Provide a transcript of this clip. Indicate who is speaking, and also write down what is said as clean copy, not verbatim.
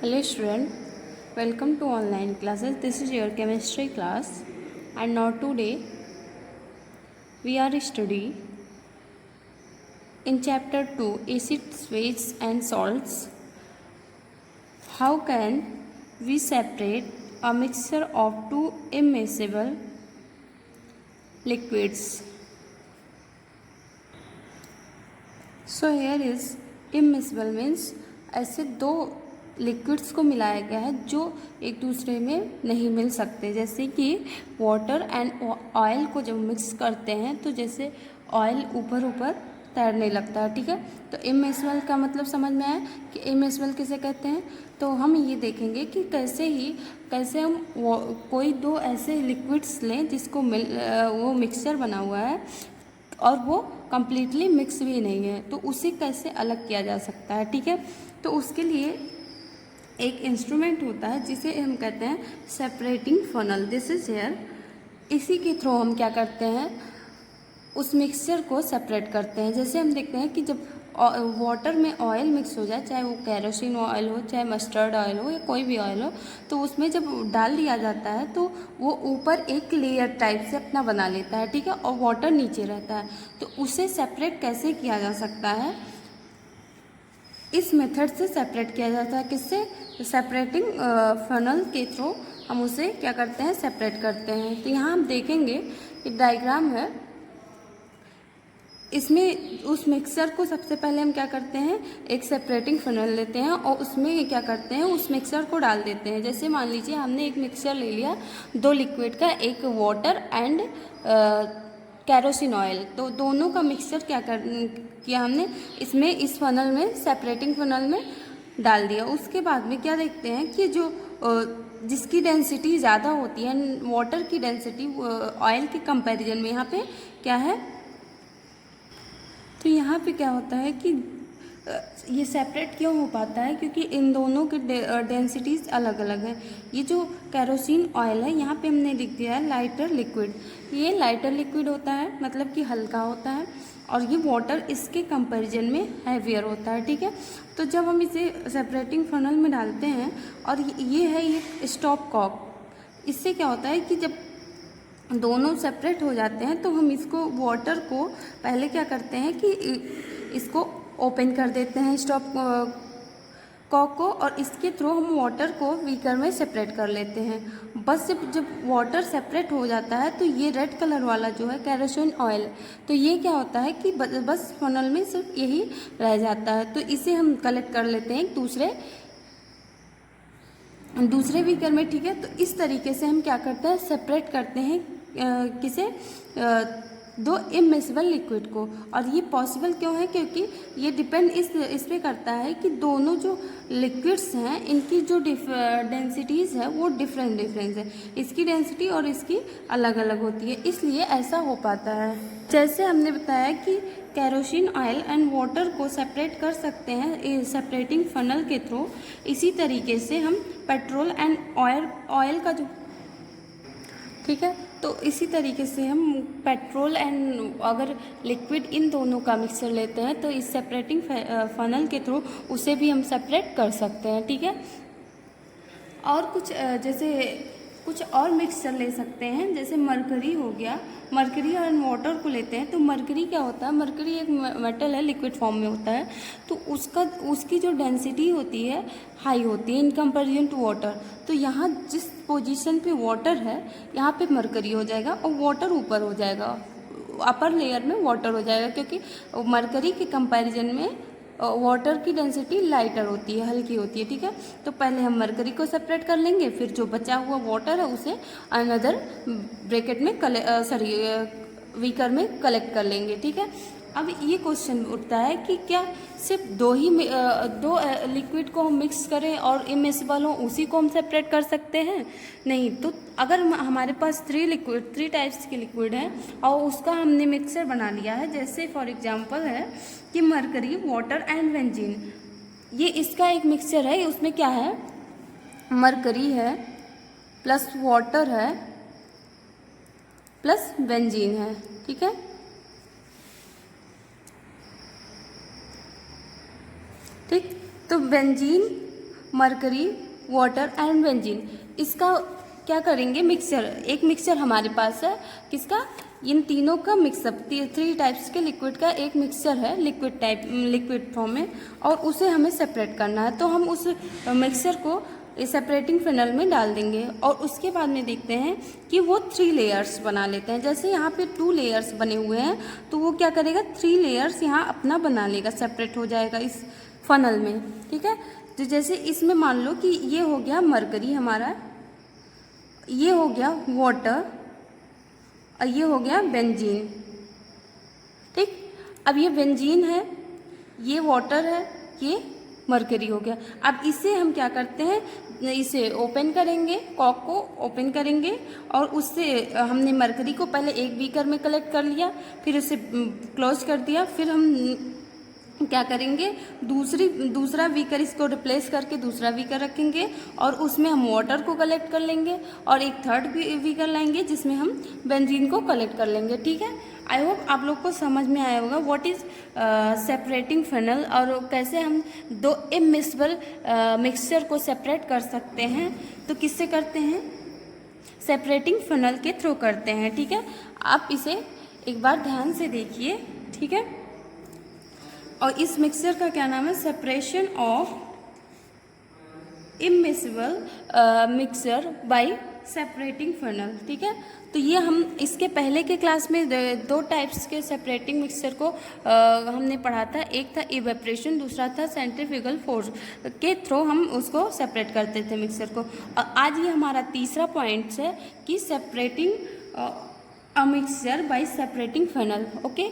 Speaker 1: Hello student, welcome to online classes. This is your chemistry class and now today we are studying in chapter 2 acids, bases and salts. How can we separate a mixture of two immiscible liquids? So here is immiscible means ऐसे दो liquids को मिलाया गया है जो एक दूसरे में नहीं मिल सकते, जैसे कि वाटर एंड ऑयल को जब मिक्स करते हैं तो जैसे ऑयल ऊपर ऊपर तैरने लगता है। ठीक है, तो इमिसिबल का मतलब समझ में आया कि इमिसिबल किसे कहते हैं। तो हम ये देखेंगे कि कैसे हम कोई दो ऐसे लिक्विड्स लें जिसको वो मिक्सचर बना हुआ है और वो कम्प्लीटली मिक्स भी नहीं है, तो उसे कैसे अलग किया जा सकता है। ठीक है, तो उसके लिए एक इंस्ट्रूमेंट होता है जिसे हम कहते हैं separating funnel. This is here. इसी के थ्रू हम क्या करते हैं, उस मिक्सचर को सेपरेट करते हैं। जैसे हम देखते हैं कि जब वाटर में ऑयल मिक्स हो जाए, चाहे वो कैरोसिन ऑयल हो, चाहे मस्टर्ड ऑयल हो या कोई भी ऑयल हो, तो उसमें जब डाल दिया जाता है तो वो ऊपर एक लेयर टाइप से अपना बना लेता है। ठीक है, और वाटर नीचे रहता है। तो उसे सेपरेट कैसे किया जा सकता है, इस मेथड से सेपरेट किया जाता है। किससे? सेपरेटिंग फनल के थ्रू हम उसे क्या करते हैं, सेपरेट करते हैं। तो यहाँ हम देखेंगे कि डायग्राम है, इसमें उस मिक्सचर को सबसे पहले हम क्या करते हैं, एक सेपरेटिंग फनल लेते हैं और उसमें क्या करते हैं, उस मिक्सचर को डाल देते हैं। जैसे मान लीजिए हमने एक मिक्सचर ले लिया दो लिक्विड का, एक वाटर एंड कैरोसिन ऑयल, तो दोनों का मिक्सचर किया हमने इसमें, इस फनल में, सेपरेटिंग फनल में डाल दिया। उसके बाद में क्या देखते हैं कि जो जिसकी डेंसिटी ज़्यादा होती है, वाटर की डेंसिटी ऑयल के कंपैरिजन में यहाँ पे क्या है, तो यहाँ पे क्या होता है कि ये सेपरेट क्यों हो पाता है, क्योंकि इन दोनों के डेंसिटीज़ अलग अलग हैं। ये जो कैरोसिन ऑयल है यहाँ पे हमने लिख दिया है लाइटर लिक्विड, ये लाइटर लिक्विड होता है, मतलब कि हल्का होता है, और ये वाटर इसके कंपैरिजन में हैवियर होता है। ठीक है, तो जब हम इसे सेपरेटिंग फनल में डालते हैं, और ये है ये स्टॉप कॉक, इससे क्या होता है कि जब दोनों सेपरेट हो जाते हैं तो हम इसको वाटर को पहले क्या करते हैं कि इसको ओपन कर देते हैं स्टॉप कॉक को, और इसके थ्रू हम वाटर को बीकर में सेपरेट कर लेते हैं। बस जब वाटर सेपरेट हो जाता है तो ये रेड कलर वाला जो है कैरोसिन ऑयल, तो ये क्या होता है कि बस फनल में सिर्फ यही रह जाता है। तो इसे हम कलेक्ट कर लेते हैं दूसरे बीकर में। ठीक है, तो इस तरीके से हम क्या करते हैं, सेपरेट करते हैं किसे, दो इमिसिबल लिक्विड को। और ये पॉसिबल क्यों है, क्योंकि ये डिपेंड इस पे करता है कि दोनों जो लिक्विड्स हैं इनकी जो डेंसिटीज़ है वो डिफरेंट है, इसकी डेंसिटी और इसकी अलग अलग होती है, इसलिए ऐसा हो पाता है। जैसे हमने बताया कि कैरोसिन ऑयल एंड वाटर को सेपरेट कर सकते हैं सेपरेटिंग फनल के थ्रू, इसी तरीके से हम पेट्रोल एंड ऑयल का जो, ठीक है, तो इसी तरीके से हम पेट्रोल एंड अगर लिक्विड इन दोनों का मिक्सचर लेते हैं तो इस सेपरेटिंग फनल के थ्रू उसे भी हम सेपरेट कर सकते हैं। ठीक है, और जैसे कुछ और मिक्सचर ले सकते हैं, जैसे मरकरी हो गया, मरकरी एंड वाटर को लेते हैं तो मरकरी क्या होता है, मरकरी एक मेटल है, लिक्विड फॉर्म में होता है, तो उसकी जो डेंसिटी होती है हाई होती है इन कंपैरिजन टू वाटर। तो यहाँ जिस पोजीशन पे वाटर है यहाँ पे मरकरी हो जाएगा और वाटर ऊपर हो जाएगा, अपर लेयर में वाटर हो जाएगा, क्योंकि मरकरी के कंपैरिजन में वाटर की डेंसिटी लाइटर होती है, हल्की होती है। ठीक है, तो पहले हम मरकरी को सेपरेट कर लेंगे, फिर जो बचा हुआ वाटर है उसे अनदर ब्रैकेट में बीकर में कलेक्ट कर लेंगे। ठीक है, अब ये क्वेश्चन उठता है कि क्या सिर्फ दो लिक्विड को हम मिक्स करें और इमिसिबल हो उसी को हम सेपरेट कर सकते हैं? नहीं, तो अगर हमारे पास थ्री टाइप्स के लिक्विड हैं और उसका हमने मिक्सचर बना लिया है, जैसे फॉर एग्जांपल है कि मरकरी, वाटर एंड बेंजीन, ये इसका एक मिक्सचर है। उसमें क्या है, मरकरी है प्लस वाटर है प्लस बेंजीन है। ठीक है, ठीक, तो benzene mercury, water and benzene. इसका क्या करेंगे, मिक्सचर, एक मिक्सचर हमारे पास है, किसका, इन तीनों का मिक्सअप, 3 टाइप्स के लिक्विड का एक मिक्सचर है लिक्विड फॉर्म में, और उसे हमें सेपरेट करना है। तो हम उस मिक्सचर को सेपरेटिंग फिनल में डाल देंगे और उसके बाद में देखते हैं कि वो 3 लेयर्स बना लेते हैं। जैसे यहाँ पे 2 लेयर्स बने हुए हैं तो वो क्या करेगा, 3 लेयर्स यहाँ अपना बना लेगा, सेपरेट हो जाएगा इस फनल में, ठीक है। तो जैसे इसमें मान लो कि ये हो गया मरकरी हमारा, ये हो गया वाटर और ये हो गया बेंजीन, ठीक। अब ये बेंजीन है, ये वाटर है, ये मरकरी हो गया। अब इसे हम क्या करते हैं, इसे ओपन करेंगे, कॉक को ओपन करेंगे और उससे हमने मरकरी को पहले एक बीकर में कलेक्ट कर लिया, फिर उसे क्लोज कर दिया, फिर हम क्या करेंगे, दूसरा बीकर इसको रिप्लेस करके दूसरा बीकर रखेंगे और उसमें हम वाटर को कलेक्ट कर लेंगे और एक थर्ड बीकर लाएंगे जिसमें हम बेंजीन को कलेक्ट कर लेंगे, ठीक है। आई होप आप लोग को समझ में आया होगा व्हाट इज़ सेपरेटिंग फनल और कैसे हम 2 इमिसिबल मिक्सचर को सेपरेट कर सकते हैं। तो किससे करते हैं, सेपरेटिंग फनल के थ्रू करते हैं, ठीक है। आप इसे एक बार ध्यान से देखिए, ठीक है। और इस मिक्सचर का क्या नाम है, separation of immiscible mixture by separating funnel, ठीक है। तो ये हम इसके पहले के क्लास में 2 टाइप्स के सेपरेटिंग मिक्सचर को हमने पढ़ा था। एक था इवेपरेशन, दूसरा था सेंट्रीफ्यूगल फोर्स के थ्रू हम उसको सेपरेट करते थे मिक्सचर को। और आज ये हमारा तीसरा पॉइंट है कि separating a mixture by separating funnel, okay.